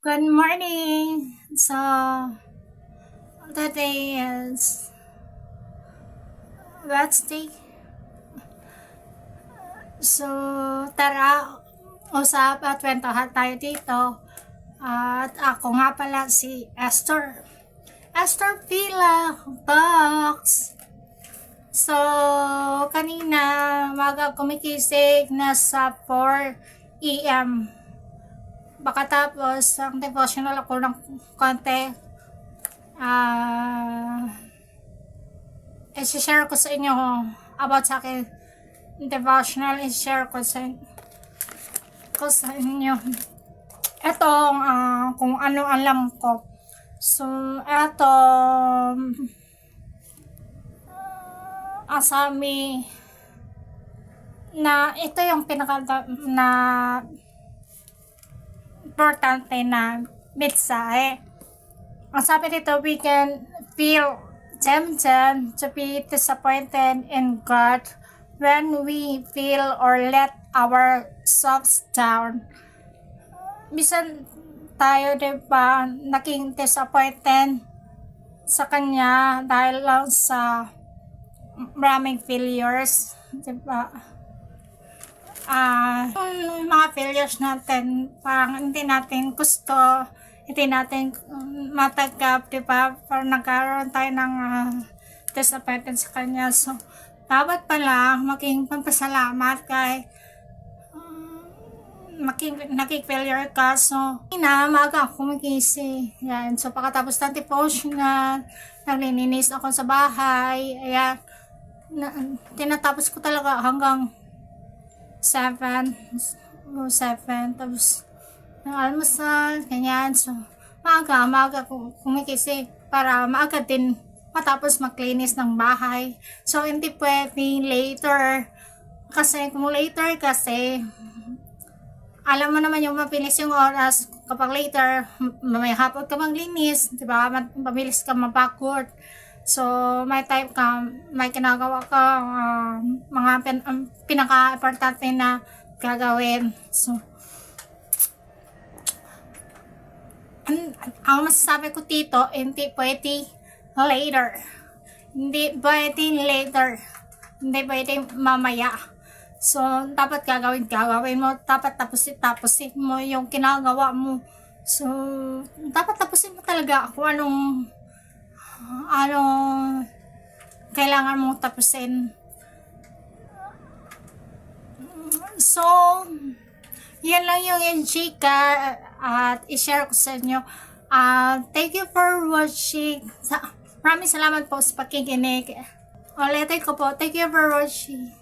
Good morning. So today is Wednesday. So tara, usap at kwentuhan tayo dito. At ako nga pala si Esther. Esther Villa Box. So kanina maga kumikisig nasa 4 AM. Baka tapos ang devotional ako ng konti. I-share ko sa inyo about sa akin devotional. I-share ko sa inyo etong kung ano alam ko. So eto asami na ito yung pinaka na importante na mensahe. Ang sabi dito, we can feel tempted to be disappointed in God when we feel or let ourselves down. Minsan tayo, diba, naging disappointed sa Kanya dahil lang sa maraming failures, diba? Yung mga failures natin, parang hindi natin gusto, hindi natin matanggap, diba? Parang nagkaroon tayo ng disappointment sa Kanya. So, dapat pala maging pampasalamat kay naging-failure ka. So, maaga ako kumigising. Yan. So, pagkatapos ng devotional, naglilinis ako sa bahay. Ayan. Tinatapos ko talaga hanggang 7. Tapos, almusal, ganyan. So, maaga kumigising para maaga din matapos maglinis ng bahay. So, hindi pwede later. Kung later alam mo naman yung mabilis yung oras kapag later, may hapon ka maglinis, di ba? Mabilis ka mapagod. So, may time ka, may ginagawa ka, mga pinaka-importante na gagawin. So, ang masasabi ko dito, hindi pwede later. Hindi pwede later. Hindi pwede mamaya. So, dapat gagawin mo. Dapat tapusin mo yung ginagawa mo. So, dapat tapusin mo talaga kung anong kailangan mong tapusin. So, yan lang yung chika at i-share ko sa inyo. Thank you for watching. Maraming salamat po sa pakikinig. Ulitin ko po, thank you for watching.